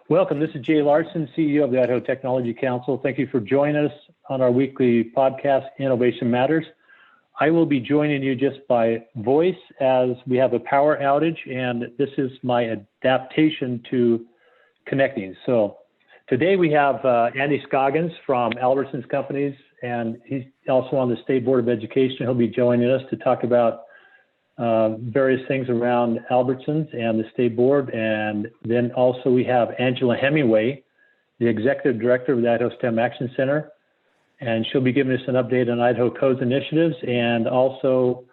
Welcome. This is Jay Larson, CEO of the Idaho Technology Council. Thank you for joining us on our weekly podcast, Innovation Matters. I will be joining you just by voice as we have a power outage, and this is my adaptation to connecting. So today we have Andy Scoggin from Albertson's companies, and he's also on the State Board of Education. He'll be joining us to talk about various things around Albertsons and the State Board. And then also we have Angela Hemingway, the Executive Director of the Idaho STEM Action Center. And she'll be giving us an update on Idaho Codes initiatives and also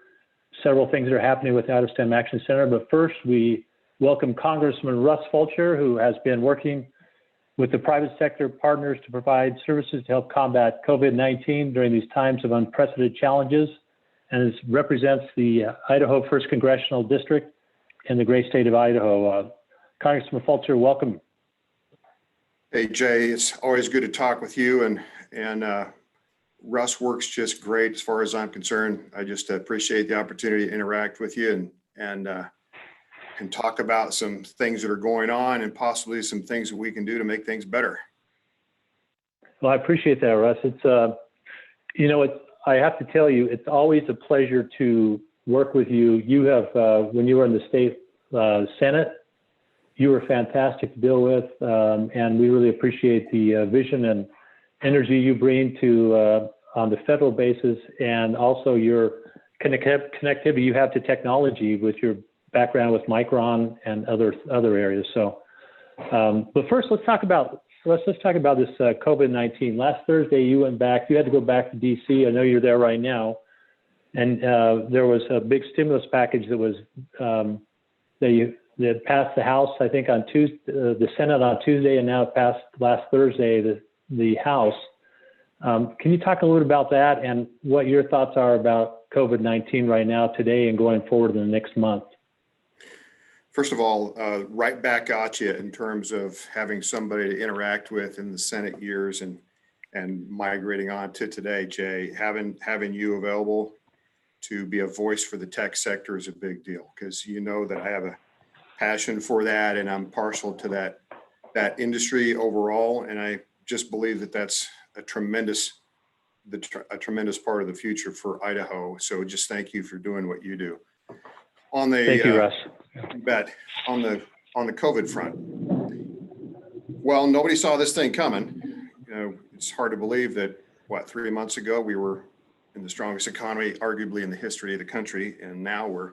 several things that are happening with the Idaho STEM Action Center. But first, we welcome Congressman Russ Fulcher, who has been working with the private sector partners to provide services to help combat COVID-19 during these times of unprecedented challenges, and represents the Idaho 1st Congressional District in the great state of Idaho. Congressman Fulcher, welcome. Hey, Jay, it's always good to talk with you, and Russ works just great as far as I'm concerned. I just appreciate the opportunity to interact with you and talk about some things that are going on and possibly some things that we can do to make things better. Well, I appreciate that, Russ. It's, I have to tell you, it's always a pleasure to work with you. You have, when you were in the state Senate, you were fantastic to deal with, and we really appreciate the vision and energy you bring to on the federal basis, and also your connectivity you have to technology with your background with Micron and other areas. So, but first, let's talk about this COVID-19. Last Thursday, you went back. You had to go back to D.C. I know you're there right now, and there was a big stimulus package that was that passed the House, I think, on Tuesday, the Senate on Tuesday, and now it passed last Thursday the House. Can you talk a little bit about that and what your thoughts are about COVID-19 right now, today, and going forward in the next month? First of all, right back at you in terms of having somebody to interact with in the Senate years and migrating on to today, Jay. Having you available to be a voice for the tech sector is a big deal, because you know that I have a passion for that, and I'm partial to that industry overall, and I just believe that that's a tremendous part of the future for Idaho. So just thank you for doing what you do. Thank you, Russ. Bet on the COVID front. Well, nobody saw this thing coming. It's hard to believe that 3 months ago we were in the strongest economy, arguably in the history of the country, and now we're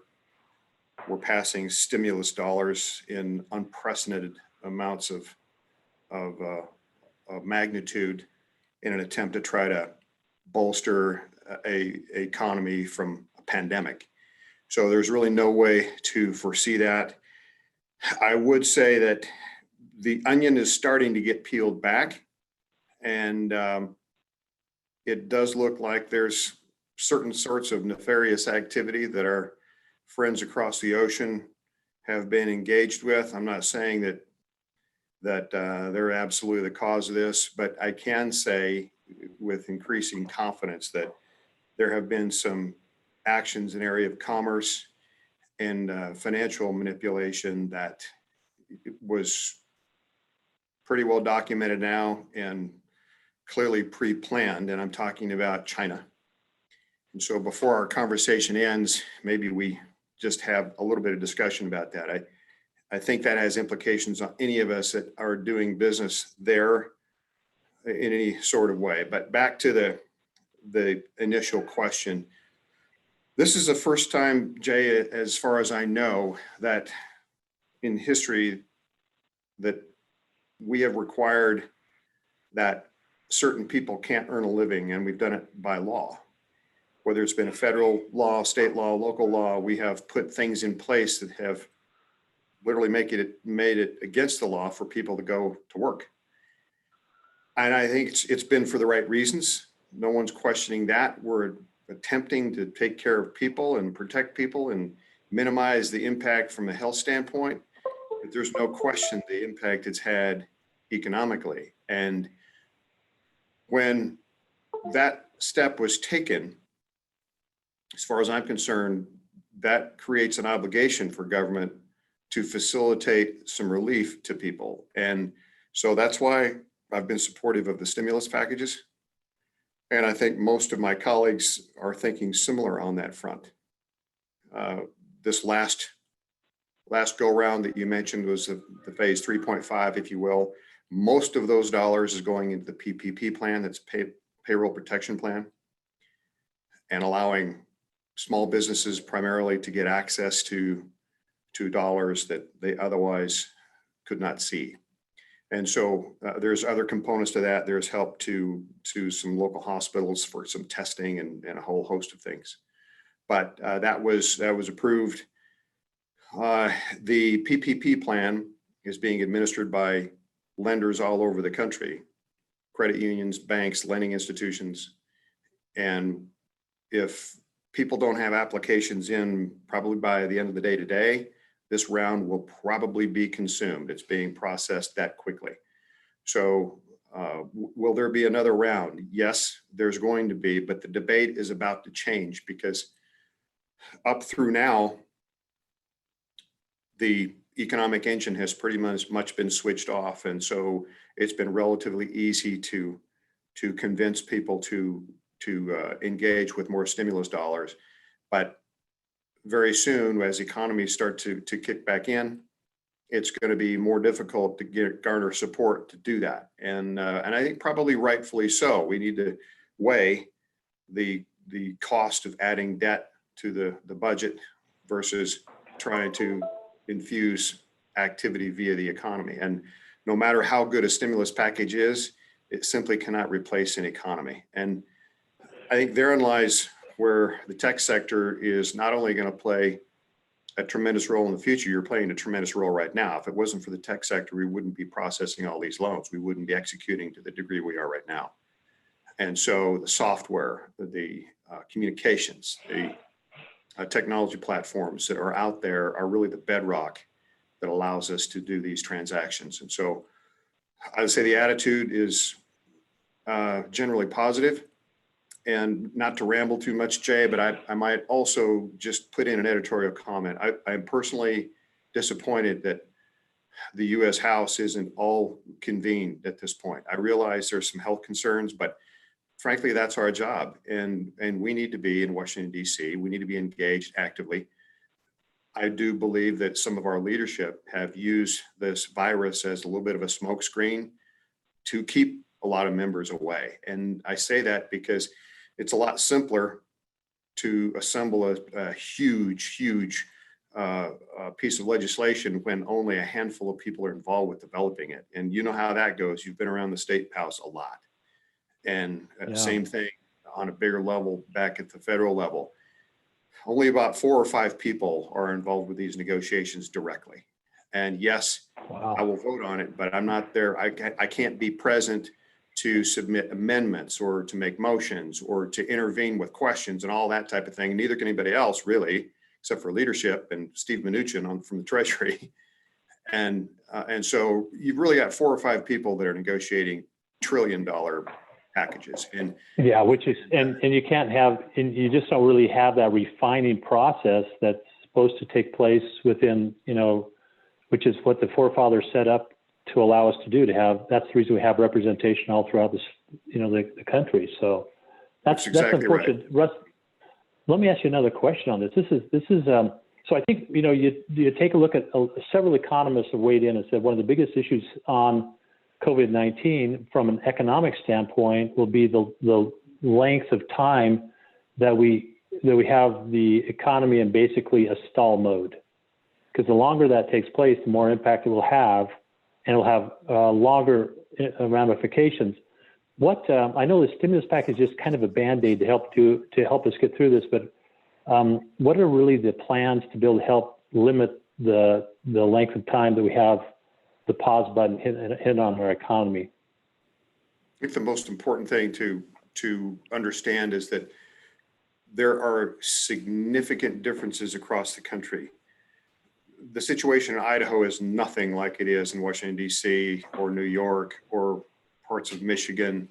passing stimulus dollars in unprecedented amounts of magnitude in an attempt to try to bolster a economy from a pandemic. So there's really no way to foresee that. I would say that the onion is starting to get peeled back, and it does look like there's certain sorts of nefarious activity that our friends across the ocean have been engaged with. I'm not saying that they're absolutely the cause of this, but I can say with increasing confidence that there have been some actions in area of commerce and financial manipulation that was pretty well documented now and clearly pre-planned, and I'm talking about China. And so before our conversation ends, maybe we just have a little bit of discussion about that. I think that has implications on any of us that are doing business there in any sort of way. But back to the initial question. This is the first time, Jay, as far as I know, that in history that we have required that certain people can't earn a living, and we've done it by law. Whether it's been a federal law, state law, local law, we have put things in place that have literally made it against the law for people to go to work. And I think it's been for the right reasons. No one's questioning that. We're attempting to take care of people and protect people and minimize the impact from a health standpoint. But there's no question the impact it's had economically. And when that step was taken, as far as I'm concerned, that creates an obligation for government to facilitate some relief to people. And So that's why I've been supportive of the stimulus packages. And I think most of my colleagues are thinking similar on that front. This last go round that you mentioned was the phase 3.5, if you will. Most of those dollars is going into the PPP plan, that's payroll protection plan, and allowing small businesses primarily to get access to dollars that they otherwise could not see. And so there's other components to that. There's help to some local hospitals for some testing and a whole host of things. But that was approved. The PPP plan is being administered by lenders all over the country, credit unions, banks, lending institutions. And if people don't have applications in probably by the end of the day today, this round will probably be consumed. It's being processed that quickly. So will there be another round? Yes, there's going to be, but the debate is about to change, because up through now, the economic engine has pretty much been switched off. And so it's been relatively easy to convince people to engage with more stimulus dollars. But very soon, as economies start to kick back in, it's going to be more difficult to garner support to do that. And I think probably rightfully so. We need to weigh the cost of adding debt to the budget versus trying to infuse activity via the economy. And no matter how good a stimulus package is, it simply cannot replace an economy. And I think therein lies where the tech sector is not only going to play a tremendous role in the future, you're playing a tremendous role right now. If it wasn't for the tech sector, we wouldn't be processing all these loans. We wouldn't be executing to the degree we are right now. And so the software, the communications, the technology platforms that are out there are really the bedrock that allows us to do these transactions. And so I would say the attitude is generally positive. And not to ramble too much, Jay, but I might also just put in an editorial comment. I'm personally disappointed that the U.S. House isn't all convened at this point. I realize there's some health concerns, but frankly, that's our job. And we need to be in Washington, D.C. We need to be engaged actively. I do believe that some of our leadership have used this virus as a little bit of a smokescreen to keep a lot of members away. And I say that because it's a lot simpler to assemble a huge piece of legislation when only a handful of people are involved with developing it. And you know how that goes. You've been around the State House a lot. And same thing on a bigger level back at the federal level. Only about 4 or 5 people are involved with these negotiations directly. And yes, I will vote on it, but I'm not there. I can't be present to submit amendments or to make motions or to intervene with questions and all that type of thing. Neither can anybody else really, except for leadership and Steve Mnuchin from the Treasury. And so you've really got 4 or 5 people that are negotiating $1 trillion packages. And which is, and you can't have, and you just don't really have that refining process that's supposed to take place within, which is what the forefathers set up to allow us to do, that's the reason we have representation all throughout this, the country. So that's exactly unfortunate. Right. Russ, let me ask you another question on this. This is so I think, you take a look at several economists have weighed in and said one of the biggest issues on COVID-19 from an economic standpoint will be the length of time that we have the economy in basically a stall mode. Because the longer that takes place, the more impact it will have, and it'll have longer ramifications. I know the stimulus package is kind of a Band-Aid to help us get through this, but what are really the plans to be able to help limit the length of time that we have the pause button hit on our economy? I think the most important thing to understand is that there are significant differences across the country. The situation in Idaho is nothing like it is in Washington, D.C. or New York or parts of Michigan.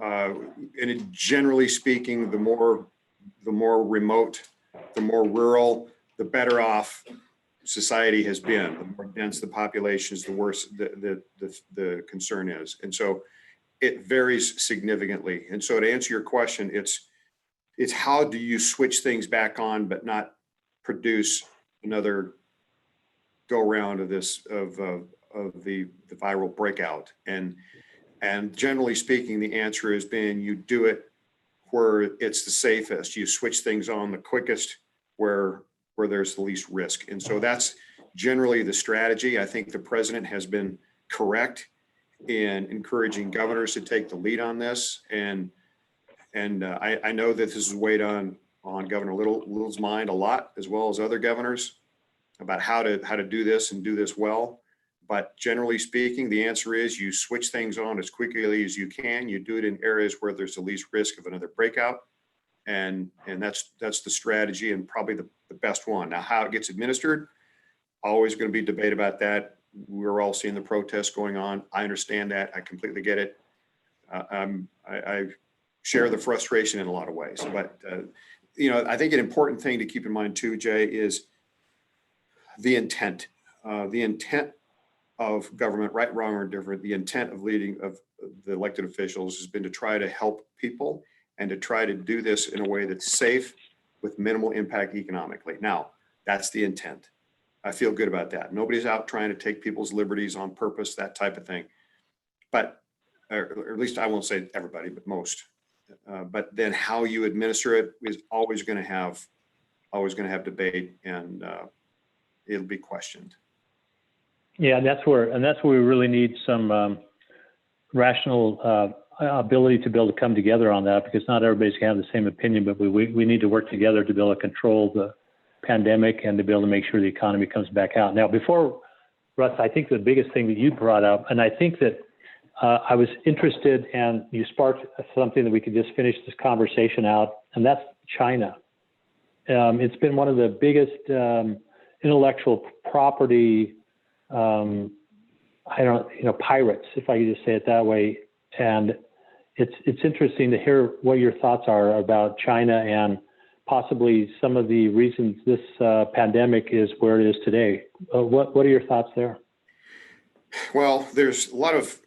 And generally speaking, the more remote, the more rural, the better off society has been. The more dense the population is, the worse the concern is. And so it varies significantly. And so to answer your question, it's how do you switch things back on, but not produce another go round of the viral breakout. And generally speaking, the answer has been you do it where it's the safest. You switch things on the quickest where there's the least risk. And so that's generally the strategy. I think the president has been correct in encouraging governors to take the lead on this. And I know that this is weighed on Governor Little's mind a lot, as well as other governors, about how to do this and do this well. But generally speaking, the answer is you switch things on as quickly as you can. You do it in areas where there's the least risk of another breakout. And that's the strategy, and probably the best one. Now, how it gets administered, always going to be debate about that. We're all seeing the protests going on. I understand that. I completely get it. I share the frustration in a lot of ways. But, I think an important thing to keep in mind too, Jay, is the intent. The intent of government, right, wrong, or different, the intent of leading of the elected officials has been to try to help people and to try to do this in a way that's safe with minimal impact economically. Now, that's the intent. I feel good about that. Nobody's out trying to take people's liberties on purpose, that type of thing. But, or at least I won't say everybody, but most. But then how you administer it is always going to have debate, and it'll be questioned. Yeah, and that's where we really need some rational ability to be able to come together on that, because not everybody's going to have the same opinion, but we need to work together to be able to control the pandemic and to be able to make sure the economy comes back out. Now, before, Russ, I think the biggest thing that you brought up, and I think that I was interested, and you sparked something that we could just finish this conversation out, and that's China. It's been one of the biggest intellectual property pirates, if I could just say it that way. And it's interesting to hear what your thoughts are about China and possibly some of the reasons this pandemic is where it is today. What are your thoughts there? Well, there's a lot of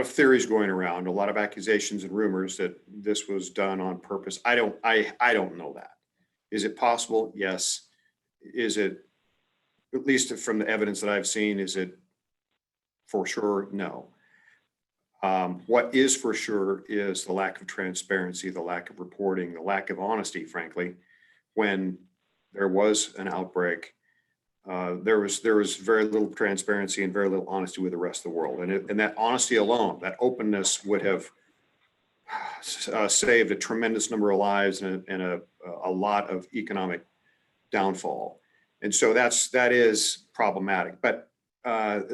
theories going around, a lot of accusations and rumors that this was done on purpose. I don't know that. Is it possible? Yes. Is it, at least from the evidence that I've seen, is it for sure? No. What is for sure is the lack of transparency, the lack of reporting, the lack of honesty, frankly. When there was an outbreak, there was very little transparency and very little honesty with the rest of the world. And that honesty alone, that openness would have saved a tremendous number of lives and a lot of economic downfall. And so that is problematic. But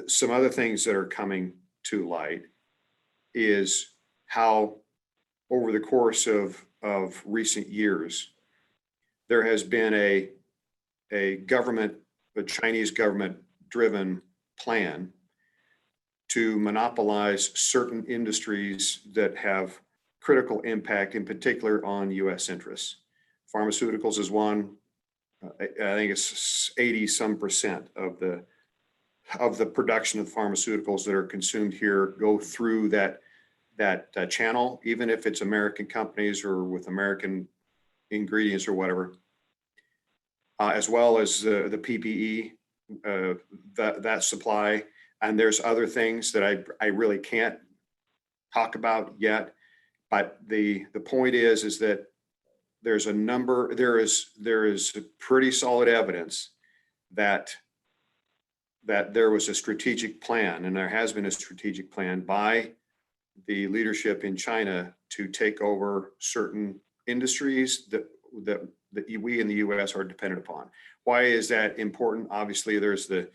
some other things that are coming to light is how over the course of recent years, there has been a Chinese government driven plan to monopolize certain industries that have critical impact, in particular on US interests. Pharmaceuticals is one. I think it's 80% of the production of pharmaceuticals that are consumed here go through that channel, even if it's American companies or with American ingredients or whatever, as well as the PPE, that supply. And there's other things that I really can't talk about yet. But the point is that there is pretty solid evidence that there was a strategic plan, and there has been a strategic plan by the leadership in China to take over certain industries that we in the U.S. are dependent upon. Why is that important? Obviously, there is the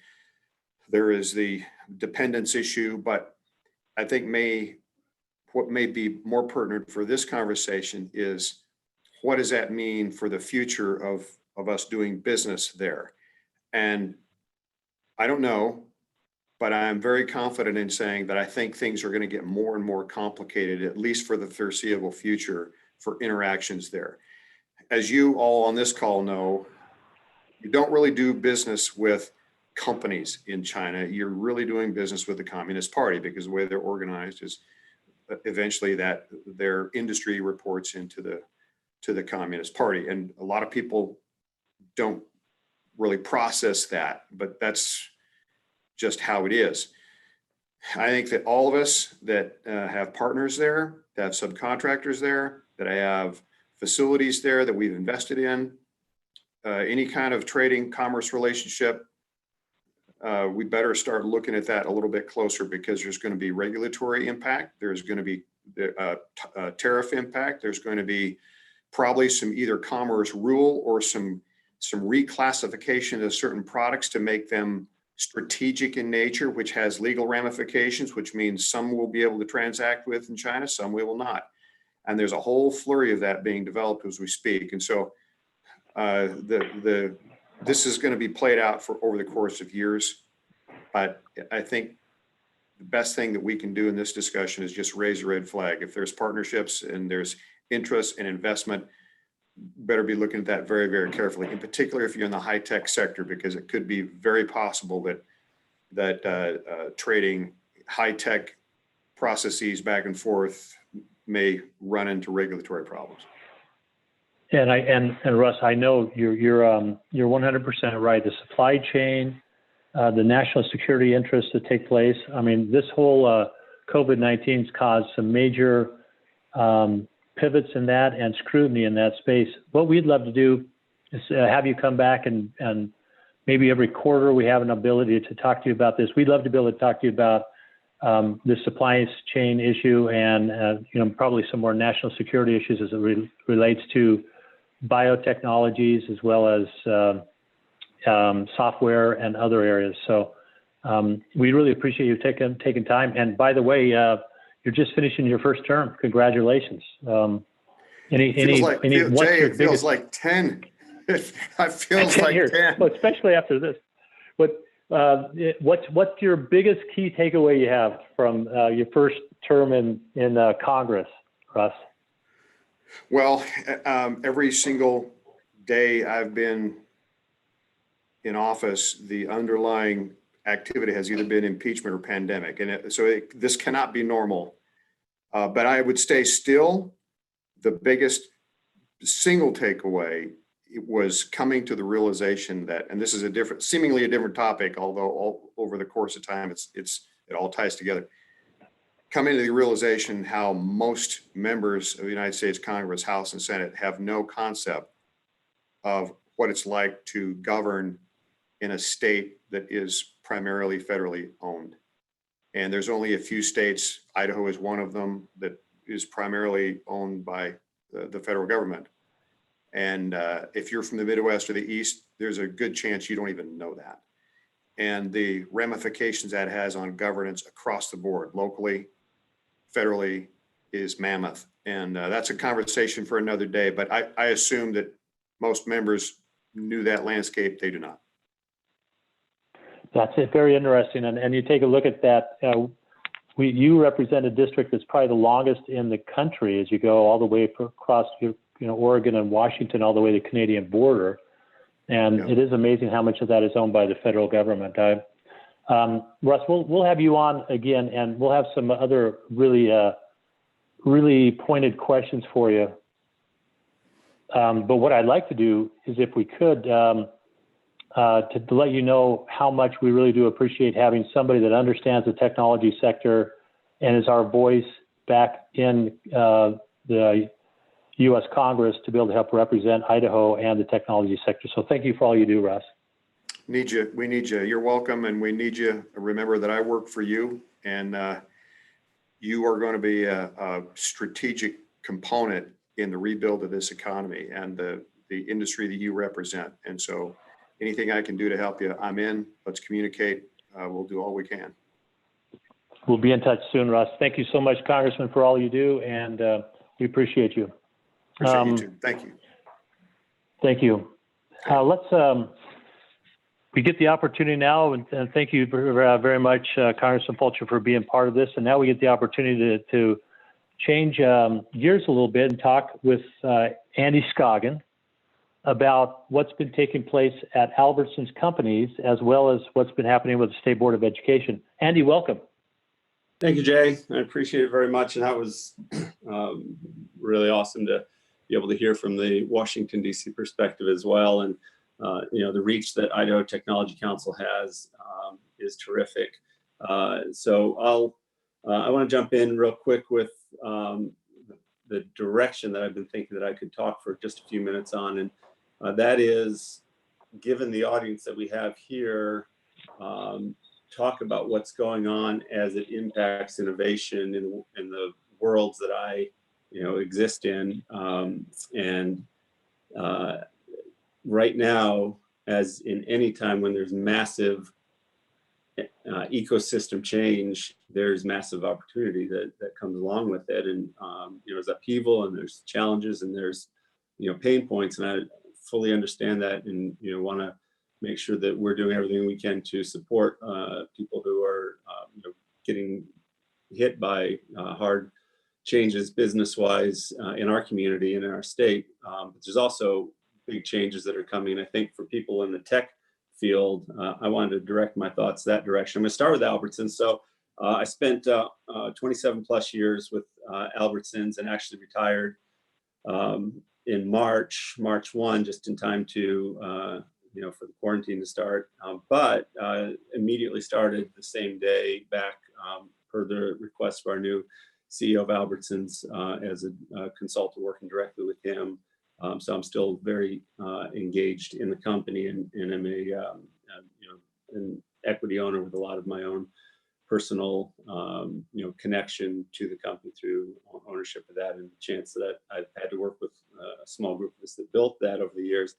dependence issue, but I think what may be more pertinent for this conversation is what does that mean for the future of us doing business there? And I don't know, but I'm very confident in saying that I think things are going to get more and more complicated, at least for the foreseeable future, for interactions there. As you all on this call know, you don't really do business with companies in China, you're really doing business with the Communist Party, because the way they're organized is eventually that their industry reports into the Communist Party. And a lot of people don't really process that, but that's just how it is. I think that all of us that have partners there, that have subcontractors there, that have facilities there that we've invested in, any kind of trading commerce relationship, we better start looking at that a little bit closer, because there's going to be regulatory impact. There's going to be tariff impact. There's going to be probably some either commerce rule or some reclassification of certain products to make them strategic in nature, which has legal ramifications, which means some will be able to transact with in China, some we will not. And there's a whole flurry of that being developed as we speak. And so this is going to be played out for over the course of years. But I think the best thing that we can do in this discussion is just raise a red flag. If there's partnerships and there's interest and investment, better be looking at that very, very carefully, in particular if you're in the high-tech sector, because it could be very possible that trading high-tech processes back and forth may run into regulatory problems. And Russ, I know you're 100% right. The supply chain, the national security interests that take place. I mean, this whole COVID-19's caused some major pivots in that and scrutiny in that space. What we'd love to do is have you come back and maybe every quarter we have an ability to talk to you about this. We'd love to be able to talk to you about the supply chain issue and probably some more national security issues as it relates to biotechnologies, as well as software and other areas. So we really appreciate you taking time. And by the way, you're just finishing your first term. Congratulations. It feels like 10. It feels like 10. Well, especially after this. What's your biggest key takeaway you have from your first term in Congress, Russ? Well, every single day I've been in office, the underlying activity has either been impeachment or pandemic. And this cannot be normal. But I would say still the biggest single takeaway was coming to the realization that, and this is seemingly a different topic, although all over the course of time, it all ties together. Coming to the realization how most members of the United States Congress, House and Senate have no concept of what it's like to govern in a state that is primarily federally owned. And there's only a few states, Idaho is one of them, that is primarily owned by the federal government. And if you're from the Midwest or the East, there's a good chance you don't even know that. And the ramifications that has on governance across the board, locally, federally, is mammoth. And that's a conversation for another day. But I assume that most members knew that landscape. They do not. That's it. Very interesting. And you take a look at that. You represent a district that's probably the longest in the country as you go all the way across Oregon and Washington, all the way to the Canadian border. And It is amazing how much of that is owned by the federal government. Russ, we'll have you on again, and we'll have some other really pointed questions for you. But what I'd like to do is, if we could, to let you know how much we really do appreciate having somebody that understands the technology sector and is our voice back in the U.S. Congress to be able to help represent Idaho and the technology sector. So thank you for all you do, Russ. Need you. We need you. You're welcome, and we need you. Remember that I work for you, and you are going to be a strategic component in the rebuild of this economy and the industry that you represent. And so anything I can do to help you, I'm in. Let's communicate. We'll do all we can. We'll be in touch soon, Russ. Thank you so much, Congressman, for all you do, and we appreciate you. Appreciate you too. Thank you. Thank you. We get the opportunity now, and thank you very much, Congressman Fulcher, for being part of this. And now we get the opportunity to change gears a little bit and talk with Andy Scoggin. about what's been taking place at Albertson's companies, as well as what's been happening with the State Board of Education. Andy, welcome. Thank you, Jay. I appreciate it very much. And that was really awesome to be able to hear from the Washington, D.C. perspective as well. And, the reach that Idaho Technology Council has is terrific. So I want to jump in real quick with the direction that I've been thinking that I could talk for just a few minutes on. And that is, given the audience that we have here, talk about what's going on as it impacts innovation in the worlds that I, exist in. Right now, as in any time when there's massive ecosystem change, there's massive opportunity that comes along with it. And, there's upheaval and there's challenges and there's, pain points. And I fully understand that and, want to make sure that we're doing everything we can to support people who are getting hit by hard changes business-wise in our community and in our state. But there's also big changes that are coming. I think for people in the tech field, I wanted to direct my thoughts that direction. I'm going to start with Albertson. So I spent 27 plus years with Albertsons and actually retired in March 1, just in time to for the quarantine to start, but immediately started the same day back per the request of our new CEO of Albertsons as a consultant working directly with him. So I'm still very engaged in the company and I'm an equity owner with a lot of my own personal connection to the company through ownership of that and the chance that I've had to work with a small group of us that built that over the years.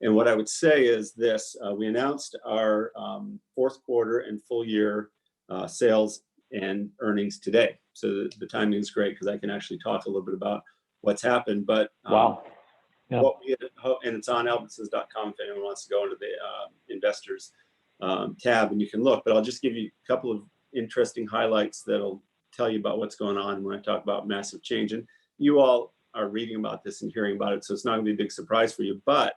And what I would say is this, we announced our fourth quarter and full year sales and earnings today. So the timing is great because I can actually talk a little bit about what's happened. But wow. Yeah. And it's on albertsons.com if anyone wants to go into the investors tab and you can look. But I'll just give you a couple of interesting highlights that'll tell you about what's going on when I talk about massive change. And you all are reading about this and hearing about it, so it's not going to be a big surprise for you. But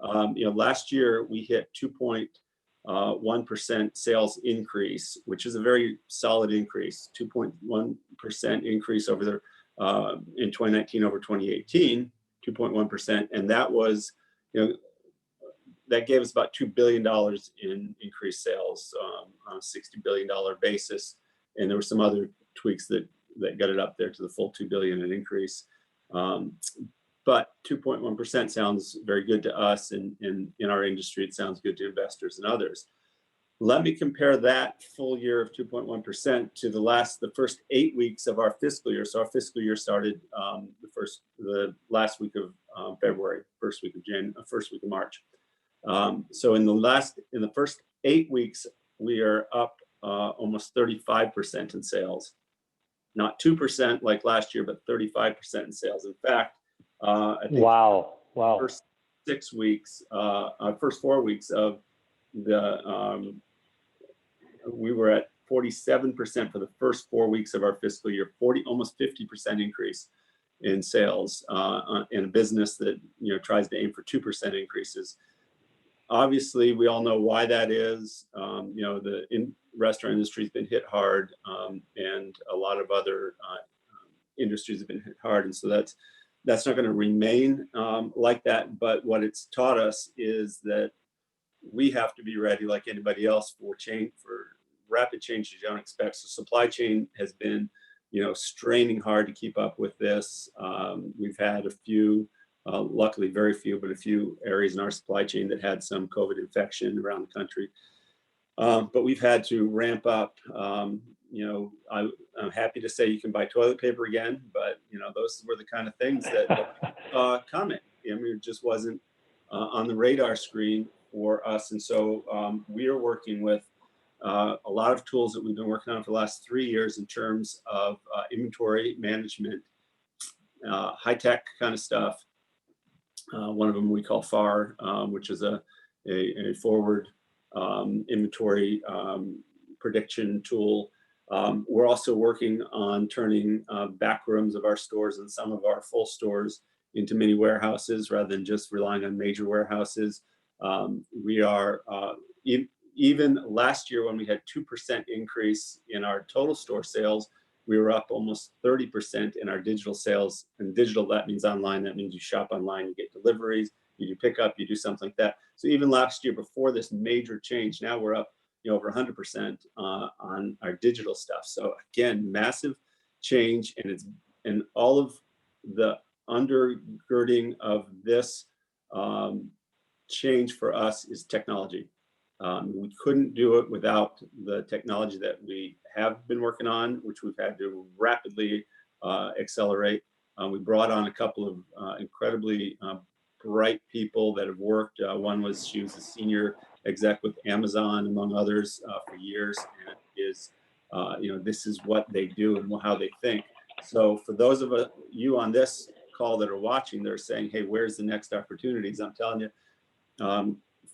last year we hit 2.1% sales increase, which is a very solid increase. 2.1% increase over there in 2019 over 2018, 2.1%, and that was, that gave us about $2 billion in increased sales on a $60 billion basis, and there were some other tweaks that got it up there to the full $2 billion in increase. But 2.1% sounds very good to us, and in our industry, it sounds good to investors and others. Let me compare that full year of 2.1% to the first 8 weeks of our fiscal year. So our fiscal year started the last week of February, first week of March. So in the first 8 weeks, we are up almost 35% in sales. Not 2% like last year, but 35% in sales. In fact, I think wow. First 6 weeks, first 4 weeks of the, we were at 47% for the first 4 weeks of our fiscal year, almost 50% increase in sales in a business that tries to aim for 2% increases. Obviously, we all know why that is. The restaurant industry has been hit hard, and a lot of other industries have been hit hard, and so that's not going to remain like that. But what it's taught us is that we have to be ready, like anybody else, for change, for rapid changes you don't expect. So supply chain has been, straining hard to keep up with this. We've had a few, luckily very few, but a few areas in our supply chain that had some COVID infection around the country. But we've had to ramp up. I'm happy to say you can buy toilet paper again, but those were the kind of things that coming. I mean, it just wasn't on the radar screen for us, and so we are working with a lot of tools that we've been working on for the last 3 years in terms of inventory management, high tech kind of stuff. One of them we call FAR, which is a forward inventory prediction tool. We're also working on turning back rooms of our stores and some of our full stores into mini warehouses rather than just relying on major warehouses. We are, even last year when we had 2% increase in our total store sales, we were up almost 30% in our digital sales. And digital, that means online. That means you shop online, you get deliveries, you do pickup, you do something like that. So even last year before this major change, now we're up over 100% on our digital stuff. So again, massive change, and all of the undergirding of this change for us is technology. We couldn't do it without the technology that we have been working on, which we've had to rapidly accelerate. We brought on a couple of incredibly bright people that have worked. She was a senior exec with Amazon, among others, for years, and is, this is what they do and how they think. So for those of you on this call that are watching, they're saying, hey, where's the next opportunities? I'm telling you,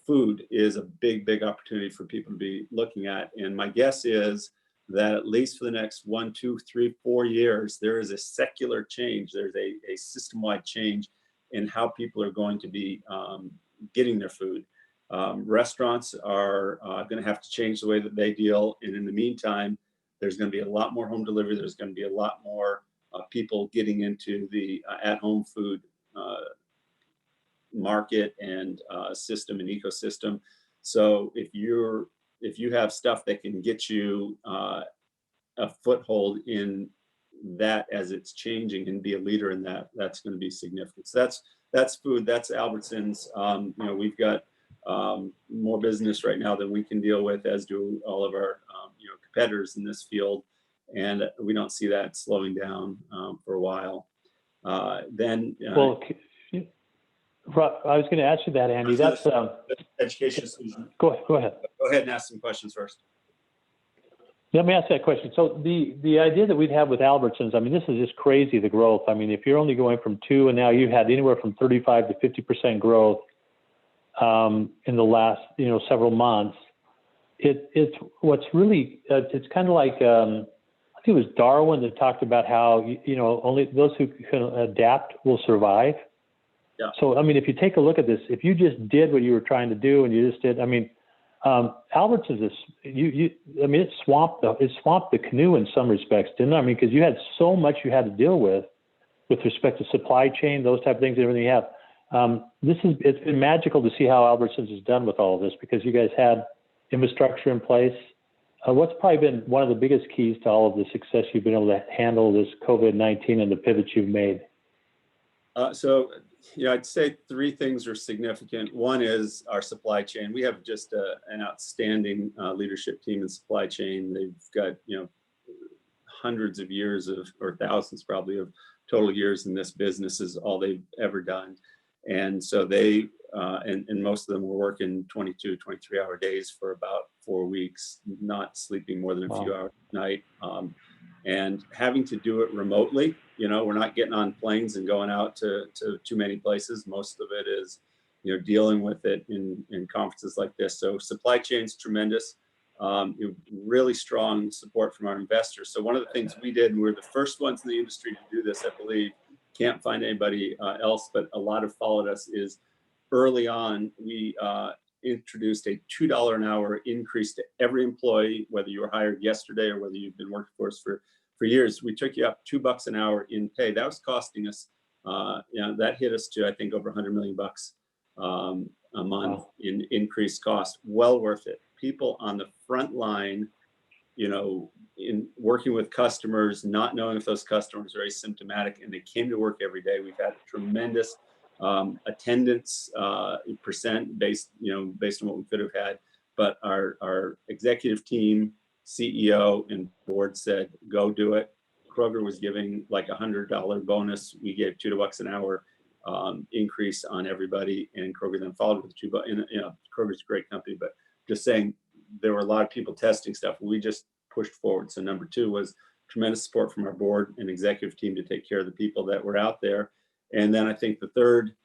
food is a big, big opportunity for people to be looking at. And my guess is that at least for the next 1, 2, 3, 4 years, there is a secular change. There's a system-wide change in how people are going to be getting their food. Restaurants are going to have to change the way that they deal. And in the meantime, there's going to be a lot more home delivery. There's going to be a lot more people getting into the at-home food market and system and ecosystem. So if you have stuff that can get you a foothold in that as it's changing and be a leader in that, that's going to be significant. So that's food. That's Albertsons. We've got more business right now than we can deal with, as do all of our competitors in this field, and we don't see that slowing down for a while. Well, I was going to ask you that, Andy. That's education solution. Go ahead. Go ahead and ask some questions first. Let me ask that question. So the idea that we'd have with Albertsons, I mean, this is just crazy, the growth. I mean, if you're only going from 2 and now you had anywhere from 35 to 50% growth in the last, several months, it's what's really, it's kind of like, I think it was Darwin that talked about how, only those who can adapt will survive. Yeah. So, I mean, if you take a look at this, if you just did what you were trying to do and you just did, I mean, Albertsons is, it swamped the canoe in some respects, didn't it? I mean, because you had so much you had to deal with respect to supply chain, those type of things, everything you have. It's been magical to see how Albertsons has done with all of this, because you guys had infrastructure in place. What's probably been one of the biggest keys to all of the success you've been able to handle this COVID-19 and the pivots you've made? I'd say 3 things are significant. One is our supply chain. We have just an outstanding leadership team in supply chain. They've got, hundreds of years or thousands probably of total years in this business is all they've ever done. And so they, and most of them were working 22, 23-hour days for about 4 weeks, not sleeping more than a few hours a night. And having to do it remotely, we're not getting on planes and going out to too many places. Most of it is, dealing with it in conferences like this. So supply chain's tremendous. Really strong support from our investors. So one of the things we did, and we were the first ones in the industry to do this, I believe, can't find anybody else, but a lot have followed us, is early on, we introduced a $2 an hour increase to every employee, whether you were hired yesterday or whether you've been working for us for years. We took you up $2 an hour in pay. That was costing us, that hit us to, I think, over $100 million a month in increased cost. Well worth it. People on the front line, in working with customers, not knowing if those customers are asymptomatic, and they came to work every day. We've had tremendous attendance percent based on what we could have had. But our executive team, CEO, and board said, go do it. Kroger was giving like $100 bonus. We gave $2 an hour increase on everybody, and Kroger then followed with $2. And Kroger's a great company, but just saying, there were a lot of people testing stuff. We just pushed forward. So number 2 was tremendous support from our board and executive team to take care of the people that were out there. And then I think the third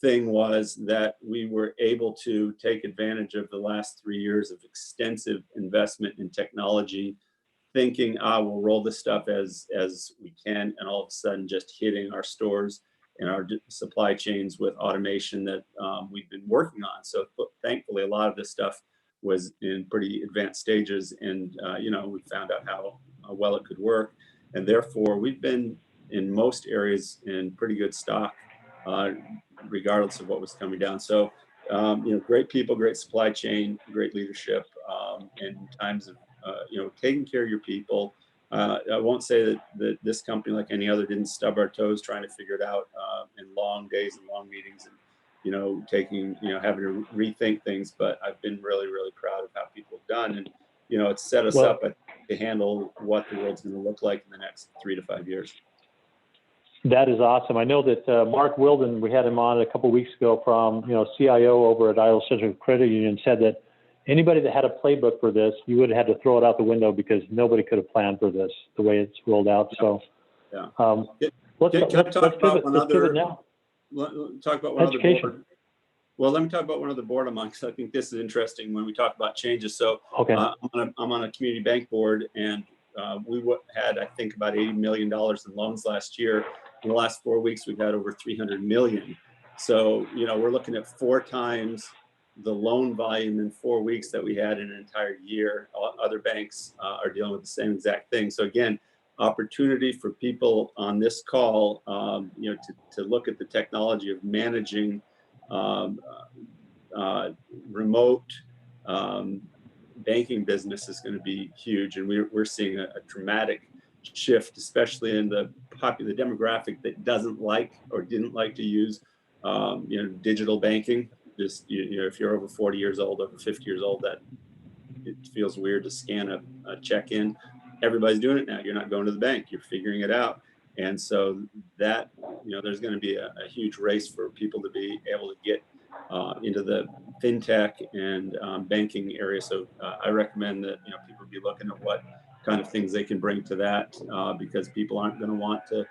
thing was that we were able to take advantage of the last 3 years of extensive investment in technology, thinking, we'll roll this stuff as we can, and all of a sudden just hitting our stores in our supply chains with automation that we've been working on. So thankfully, a lot of this stuff was in pretty advanced stages, and we found out how well it could work, and therefore we've been in most areas in pretty good stock, regardless of what was coming down. So great people, great supply chain, great leadership, in times of taking care of your people. I won't say that this company, like any other, didn't stub our toes trying to figure it out in long days and long meetings, and having to rethink things. But I've been really, really proud of how people have done, and it's set us up to handle what the world's going to look like in the next 3 to 5 years. That is awesome. I know that Mark Wilden, we had him on a couple of weeks ago from CIO over at Idaho Central Credit Union, said that anybody that had a playbook for this, you would have had to throw it out the window because nobody could have planned for this the way it's rolled out. So, let's pivot now. Talk about one other board. Well, let me talk about one other board I'm on, because I think this is interesting when we talk about changes. So, I'm on a community bank board, and we had, I think, about $80 million in loans last year. In the last 4 weeks, we've had over 300 million. So, we're looking at 4 times the loan volume in 4 weeks that we had in an entire year. Other banks are dealing with the same exact thing. So again, opportunity for people on this call, to look at the technology of managing remote banking business is going to be huge, and we're seeing a dramatic shift, especially in the demographic that doesn't like or didn't like to use digital banking. Just if you're over 40 years old, over 50 years old, that it feels weird to scan a check in. Everybody's doing it now. You're not going to the bank, you're figuring it out. And so that there's going to be a huge race for people to be able to get into the fintech and banking area. So I recommend that people be looking at what kind of things they can bring to that, because people aren't going to want to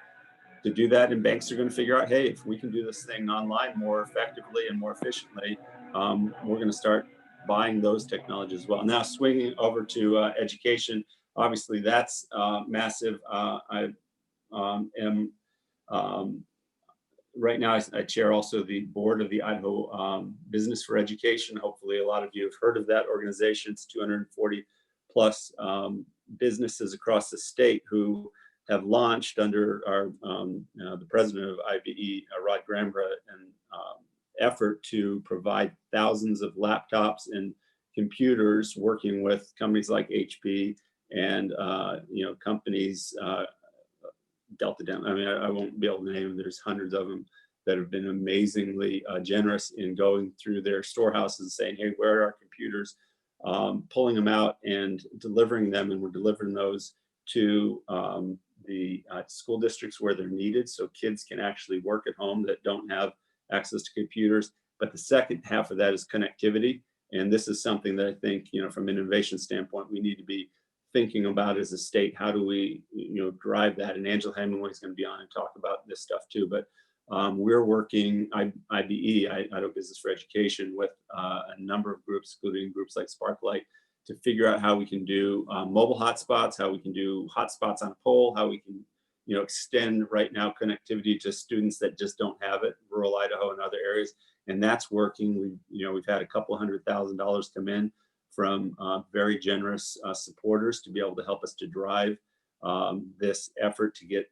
do that, and banks are going to figure out, hey, if we can do this thing online more effectively and more efficiently, we're going to start buying those technologies as well. Now, swinging over to education, obviously that's massive. I am right now, I chair also the board of the Idaho Business for Education. Hopefully a lot of you have heard of that organization. It's 240 plus businesses across the state who have launched under our the president of IBE, Rod Grambra, an effort to provide thousands of laptops and computers, working with companies like HP and companies Delta Dem. I mean, I won't be able to name them. There's hundreds of them that have been amazingly generous in going through their storehouses and saying, hey, where are our computers? Pulling them out and delivering them, and we're delivering those to the school districts where they're needed, so kids can actually work at home that don't have access to computers. But the second half of that is connectivity, and this is something that I think, from an innovation standpoint, we need to be thinking about as a state. How do we, drive that? And Angela Hemingway is going to be on and talk about this stuff too. But we're working, IBE, Idaho Business for Education, with a number of groups, including groups like Sparklight, to figure out how we can do mobile hotspots, how we can do hotspots on a pole, how we can, extend right now connectivity to students that just don't have it, rural Idaho and other areas. And that's working. We've had a couple $100,000 come in from very generous supporters to be able to help us to drive this effort to get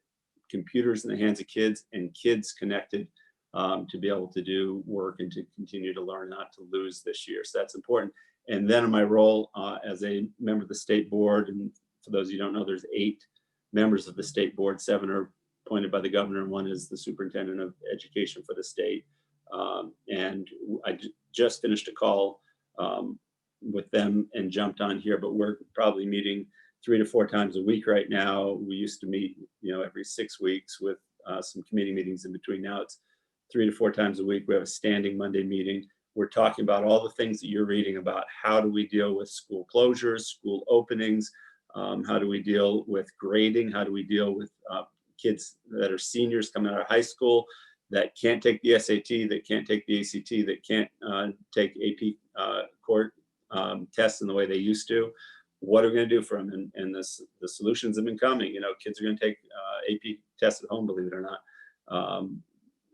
computers in the hands of kids and kids connected to be able to do work and to continue to learn, not to lose this year. So that's important. And then in my role as a member of the state board, and for those of you who don't know, there's 8 members of the state board. 7 are appointed by the governor, and 1 is the superintendent of education for the state. And I just finished a call with them and jumped on here, but we're probably meeting 3 to 4 times a week right now. We used to meet, every 6 weeks with some committee meetings in between. Now it's 3 to 4 times a week. We have a standing Monday meeting. We're talking about all the things that you're reading about. How do we deal with school closures, school openings? How do we deal with grading? How do we deal with kids that are seniors coming out of high school that can't take the SAT, that can't take the ACT, that can't take AP court tests in the way they used to? What are we going to do for them? And the solutions have been coming. Kids are going to take AP tests at home, believe it or not.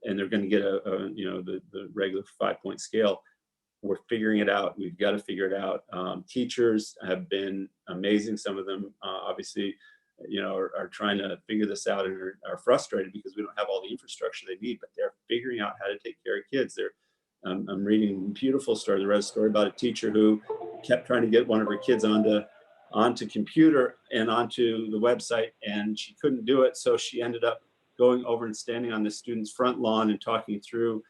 and they're going to get the regular 5-point scale. We're figuring it out. We've got to figure it out. Teachers have been amazing. Some of them obviously, are trying to figure this out and are frustrated because we don't have all the infrastructure they need, but they're figuring out how to take care of kids. I'm reading a beautiful story. I read a story about a teacher who kept trying to get one of her kids onto computer and onto the website, and she couldn't do it. So she ended up going over and standing on the student's front lawn and talking through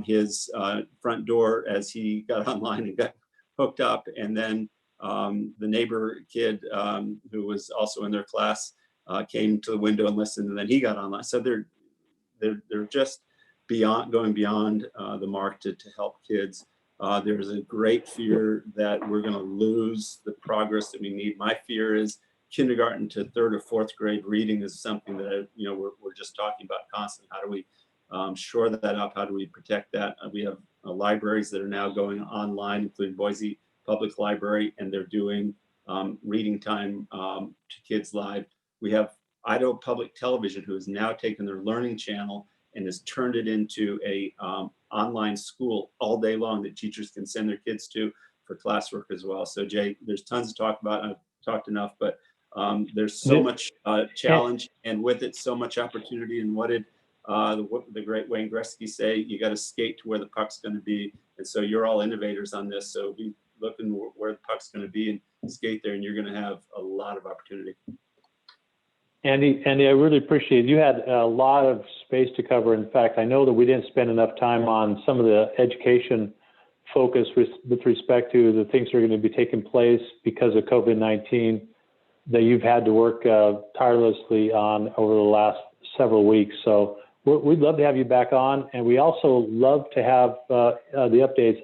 his front door as he got online and got hooked up. And then the neighbor kid who was also in their class came to the window and listened, and then he got online. So they're just going beyond the mark to help kids. There's a great fear that we're going to lose the progress that we need. My fear is kindergarten to 3rd or 4th grade reading is something that we're just talking about constantly. How do we shore that up? How do we protect that? We have libraries that are now going online, including Boise Public Library, and they're doing reading time to kids live. We have Idaho Public Television, who has now taken their learning channel and has turned it into a online school all day long that teachers can send their kids to for classwork as well. So Jay, there's tons to talk about. I've talked enough, but there's so much challenge, and with it, so much opportunity. And what did the great Wayne Gretzky say? You got to skate to where the puck's going to be. And so you're all innovators on this. So be looking where the puck's going to be and skate there, and you're going to have a lot of opportunity. Andy, I really appreciate it. You had a lot of space to cover. In fact, I know that we didn't spend enough time on some of the education focus with respect to the things that are going to be taking place because of COVID-19 that you've had to work tirelessly on over the last several weeks. So we'd love to have you back on. And we also love to have the updates.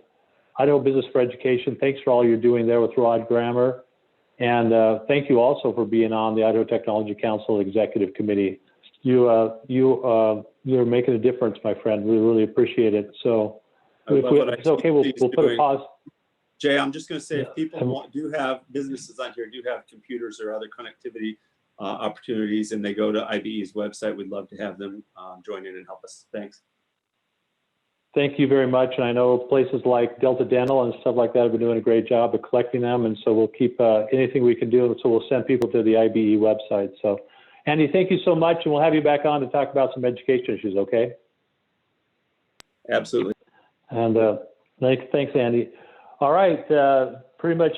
Idaho Business for Education, thanks for all you're doing there with Rod Grammer. And thank you also for being on the Idaho Technology Council Executive Committee. You're making a difference, my friend. We really appreciate it. So if it's okay, we'll put a pause. Jay, I'm just going to say, if people do have businesses on here, do have computers or other connectivity opportunities, and they go to IBE's website, we'd love to have them join in and help us. Thanks. Thank you very much. And I know places like Delta Dental and stuff like that have been doing a great job of collecting them. And so we'll keep anything we can do. So we'll send people to the IBE website. So Andy, thank you so much. And we'll have you back on to talk about some education issues, okay? Absolutely. And thanks, Andy. All right. Pretty much,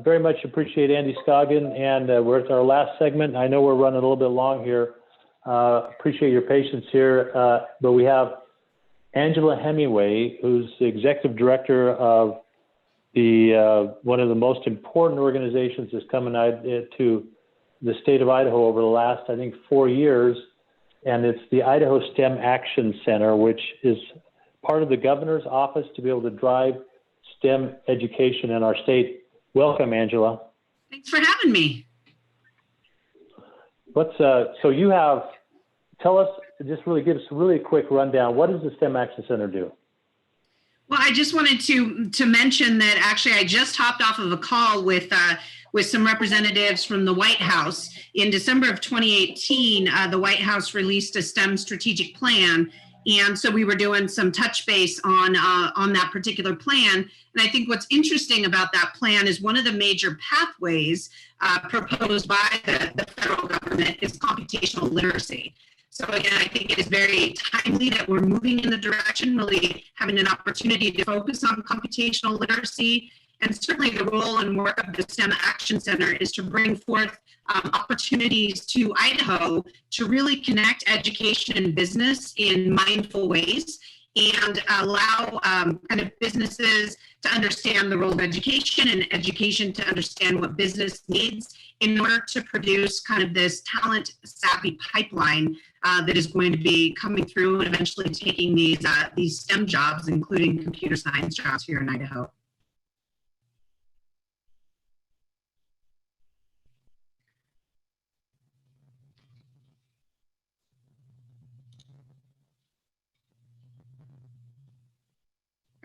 very much appreciate Andy Scoggin. And we're at our last segment. I know we're running a little bit long here. Appreciate your patience here. But we have Angela Hemingway, who's the executive director of the one of the most important organizations that's coming out to the state of Idaho over the last, I think, 4 years, and it's the Idaho STEM Action Center, which is part of the governor's office to be able to drive STEM education in our state. Welcome, Angela. Thanks for having me. So you have, tell us, just really give us a really quick rundown. What does the STEM Action Center do? Well, I just wanted to mention that actually I just hopped off of a call with some representatives from the White House. In December of 2018, the White House released a STEM strategic plan. And so we were doing some touch base on that particular plan. And I think what's interesting about that plan is one of the major pathways proposed by the federal government is computational literacy. So again, I think it is very timely that we're moving in the direction, really having an opportunity to focus on computational literacy. And certainly the role and work of the STEM Action Center is to bring forth opportunities to Idaho to really connect education and business in mindful ways and allow kind of businesses to understand the role of education and education to understand what business needs in order to produce kind of this talent savvy pipeline that is going to be coming through and eventually taking these STEM jobs, including computer science jobs here in Idaho.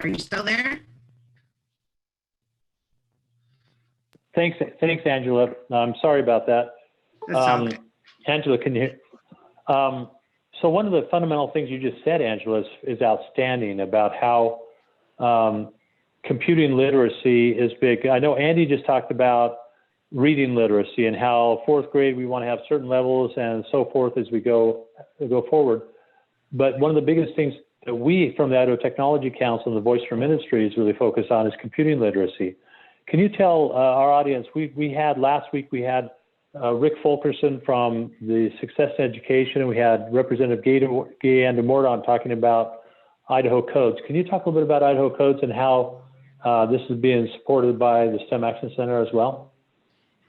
Are you still there? Thanks, Angela. I'm sorry about that. That's okay. Angela, can you hear? So one of the fundamental things you just said, Angela, is outstanding about how computing literacy is big. I know Andy just talked about reading literacy and how fourth grade we want to have certain levels and so forth as we go forward. But one of the biggest things that we from the Idaho Technology Council and the Voice for Ministries really focus on is computing literacy. Can you tell our audience, last week we had Rick Fulcherson from the Success Education, and we had Representative Gay Andemordon talking about Idaho Codes. Can you talk a little bit about Idaho Codes and how this is being supported by the STEM Action Center as well?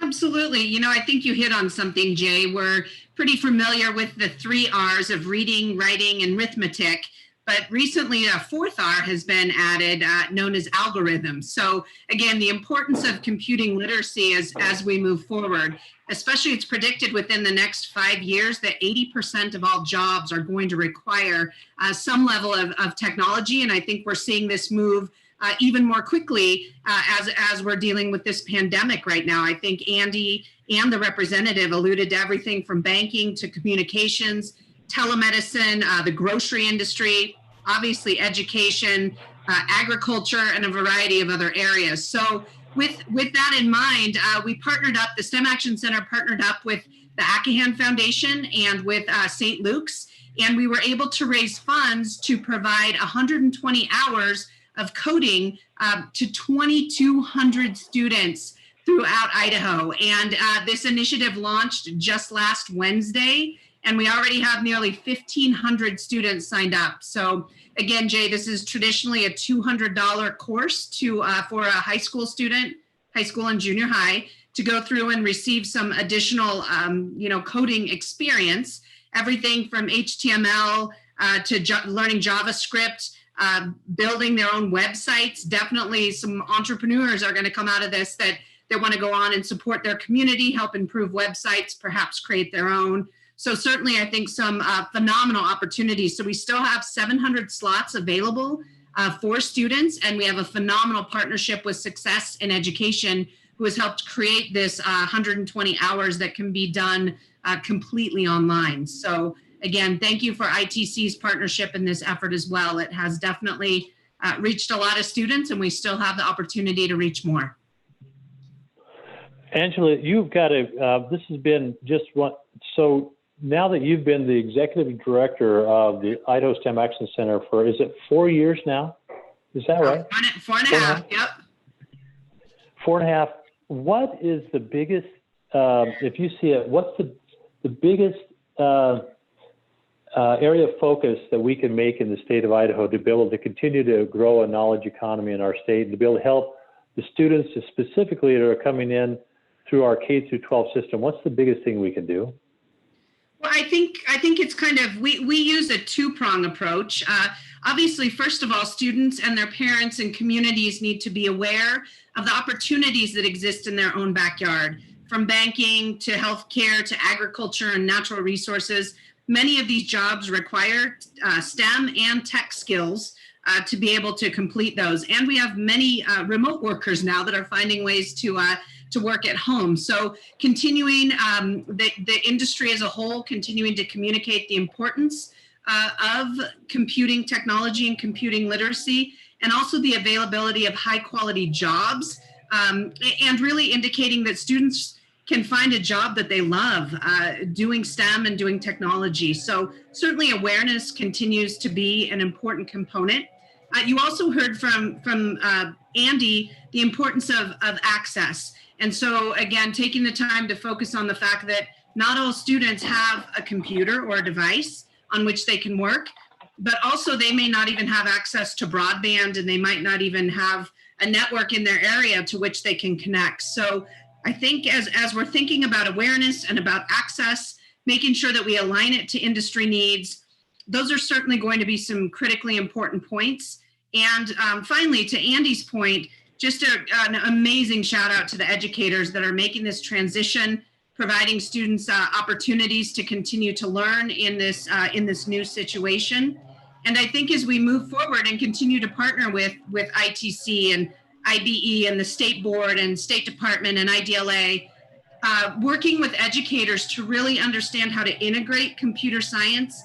Absolutely. You know, I think you hit on something, Jay. We're pretty familiar with the 3 R's of reading, writing, and arithmetic. But recently, a 4th R has been added, known as algorithms. So again, the importance of computing literacy as we move forward, especially it's predicted within the next 5 years that 80% of all jobs are going to require some level of technology. And I think we're seeing this move even more quickly as we're dealing with this pandemic right now. I think Andy and the representative alluded to everything from banking to communications, telemedicine, the grocery industry, obviously education, agriculture, and a variety of other areas. So with that in mind, we partnered up, the STEM Action Center partnered up with the Accahan Foundation and with St. Luke's, and we were able to raise funds to provide 120 hours of coding to 2,200 students throughout Idaho. And this initiative launched just last Wednesday, and we already have nearly 1,500 students signed up. So again, Jay, this is traditionally a $200 course for a high school student, high school and junior high, to go through and receive some additional coding experience, everything from HTML to learning JavaScript, building their own websites. Definitely some entrepreneurs are going to come out of this that want to go on and support their community, help improve websites, perhaps create their own. So certainly I think some phenomenal opportunities. So we still have 700 slots available for students, and we have a phenomenal partnership with Success in Education, who has helped create this 120 hours that can be done completely online. So again, thank you for ITC's partnership in this effort as well. It has definitely reached a lot of students, and we still have the opportunity to reach more. Angela, you've got this has been just one, so now that you've been the executive director of the Idaho STEM Action Center for, is it 4 years now? Is that right? Four and a half, yep. 4.5. What is the biggest, if you see it, what's the biggest area of focus that we can make in the state of Idaho to be able to continue to grow a knowledge economy in our state and to be able to help the students specifically that are coming in through our K through 12 system? What's the biggest thing we can do? Well, I think it's kind of, we use a 2-prong approach. Obviously, first of all, students and their parents and communities need to be aware of the opportunities that exist in their own backyard, from banking to healthcare to agriculture and natural resources. Many of these jobs require STEM and tech skills to be able to complete those. And we have many remote workers now that are finding ways to work at home. So continuing the industry as a whole, continuing to communicate the importance of computing technology and computing literacy, and also the availability of high quality jobs, and really indicating that students can find a job that they love, doing STEM and doing technology. So certainly awareness continues to be an important component. You also heard from Andy the importance of access. And so again, taking the time to focus on the fact that not all students have a computer or a device on which they can work, but also they may not even have access to broadband, and they might not even have a network in their area to which they can connect. So I think as we're thinking about awareness and about access, making sure that we align it to industry needs, those are certainly going to be some critically important points. And finally, to Andy's point, just an amazing shout out to the educators that are making this transition, providing students opportunities to continue to learn in this new situation. And I think as we move forward and continue to partner with ITC and IBE and the State Board and State Department and IDLA, working with educators to really understand how to integrate computer science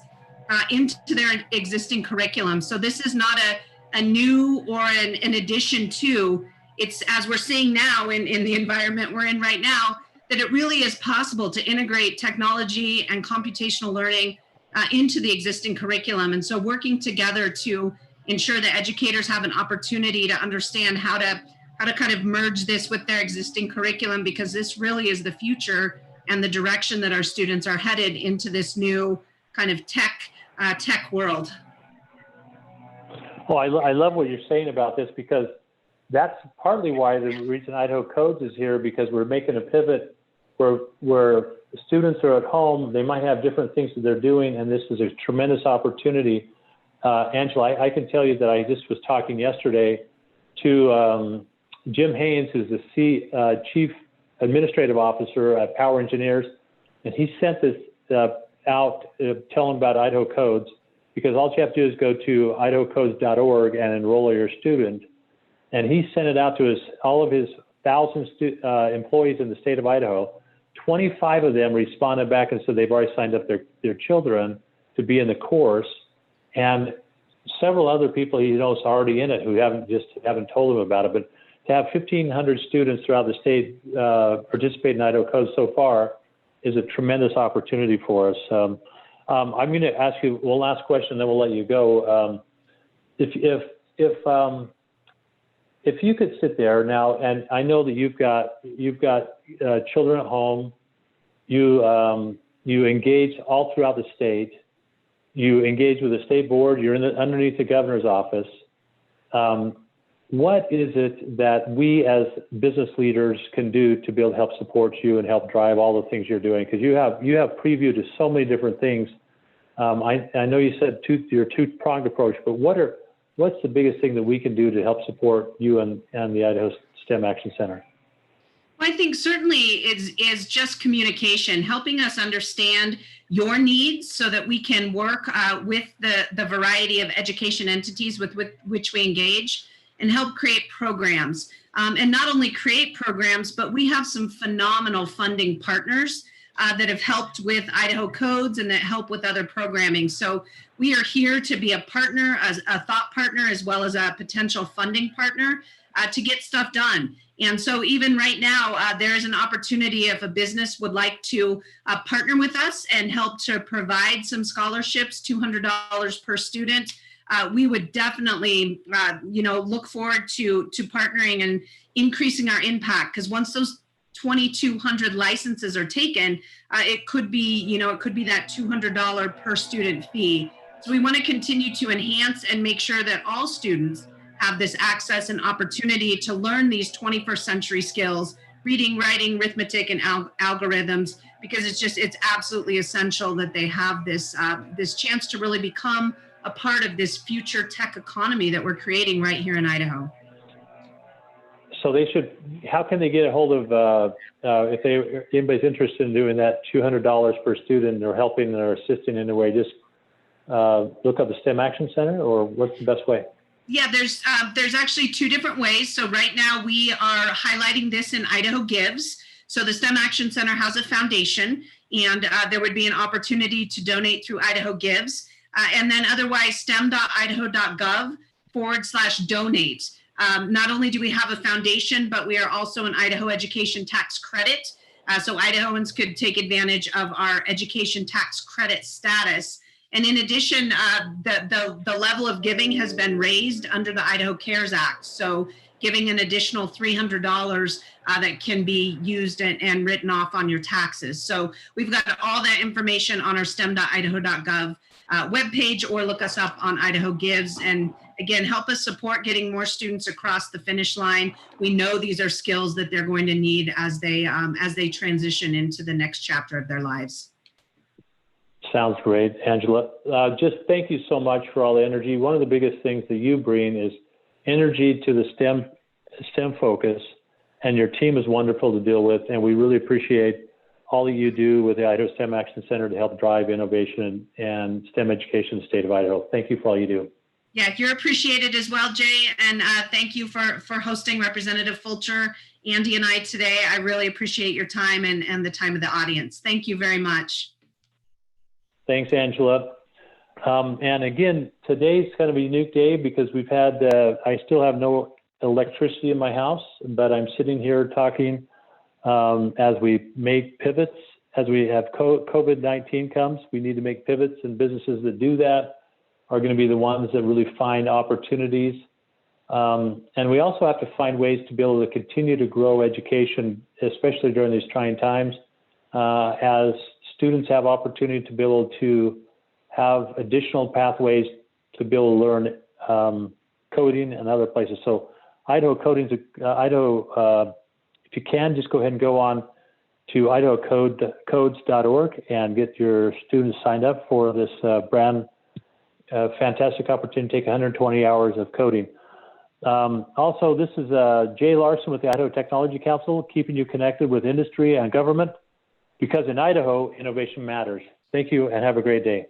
into their existing curriculum. So this is not a new or an addition to. It's, as we're seeing now in the environment we're in right now, that it really is possible to integrate technology and computational learning into the existing curriculum. And so working together to ensure that educators have an opportunity to understand how to kind of merge this with their existing curriculum, because this really is the future and the direction that our students are headed into this new kind of tech world. Well, I love what you're saying about this, because that's partly why the reason Idaho Codes is here, because we're making a pivot where students are at home. They might have different things that they're doing, and this is a tremendous opportunity. Angela, I can tell you that I just was talking yesterday to Jim Haynes, who's the Chief Administrative Officer at Power Engineers, and he sent this out telling about Idaho Codes, because all you have to do is go to idahocodes.org and enroll your student. And he sent it out to all of his 1,000 employees in the state of Idaho. 25 of them responded back and said they've already signed up their children to be in the course. And several other people he knows are already in it who haven't told him about it. But to have 1,500 students throughout the state participate in Idaho Codes so far is a tremendous opportunity for us. I'm going to ask you one last question, then we'll let you go. If you could sit there now, and I know that you've got children at home, you engage all throughout the state, you engage with the state board, you're underneath the governor's office. What is it that we as business leaders can do to be able to help support you and help drive all the things you're doing? Because you have preview to so many different things. I know you said your two-pronged approach, but what's the biggest thing that we can do to help support you and the Idaho STEM Action Center? Well, I think certainly is just communication, helping us understand your needs so that we can work with the variety of education entities with which we engage and help create programs. And not only create programs, but we have some phenomenal funding partners that have helped with Idaho Codes and that help with other programming. So we are here to be a partner, as a thought partner, as well as a potential funding partner to get stuff done. And so even right now, there is an opportunity if a business would like to partner with us and help to provide some scholarships, $200 per student. We would definitely, look forward to partnering and increasing our impact, because once those 2,200 licenses are taken, it could be that $200 per student fee. So we want to continue to enhance and make sure that all students have this access and opportunity to learn these 21st century skills, reading, writing, arithmetic, and algorithms, because it's absolutely essential that they have this chance to really become a part of this future tech economy that we're creating right here in Idaho. So how can they get a hold of, if anybody's interested in doing that $200 per student or helping or assisting in a way, just look up the STEM Action Center, or what's the best way? Yeah, there's actually two different ways. So right now we are highlighting this in Idaho Gives. So the STEM Action Center has a foundation, and there would be an opportunity to donate through Idaho Gives. And then otherwise, stem.idaho.gov/donate. Not only do we have a foundation, but we are also an Idaho Education Tax Credit. So Idahoans could take advantage of our education tax credit status. And in addition, the level of giving has been raised under the Idaho CARES Act. So giving an additional $300 that can be used and written off on your taxes. So we've got all that information on our stem.idaho.gov webpage, or look us up on Idaho Gives. And again, help us support getting more students across the finish line. We know these are skills that they're going to need as they transition into the next chapter of their lives. Sounds great, Angela. Just thank you so much for all the energy. One of the biggest things that you bring is energy to the STEM focus, and your team is wonderful to deal with, and we really appreciate all that you do with the Idaho STEM Action Center to help drive innovation and STEM education in the state of Idaho. Thank you for all you do. Yeah, you're appreciated as well, Jay, and thank you for hosting Representative Fulcher, Andy, and I today. I really appreciate your time and the time of the audience. Thank you very much. Thanks, Angela. And again, today's kind of a unique day because we've had, I still have no electricity in my house, but I'm sitting here talking as we make pivots, as we have COVID-19 comes, we need to make pivots, and businesses that do that are going to be the ones that really find opportunities. And we also have to find ways to be able to continue to grow education, especially during these trying times, as students have opportunity to be able to have additional pathways to be able to learn coding and other places. So Idaho Coding's, if you can, just go ahead and go on to idahocodes.org and get your students signed up for this brand fantastic opportunity to take 120 hours of coding. Also, this is Jay Larson with the Idaho Technology Council, keeping you connected with industry and government, because in Idaho, innovation matters. Thank you and have a great day.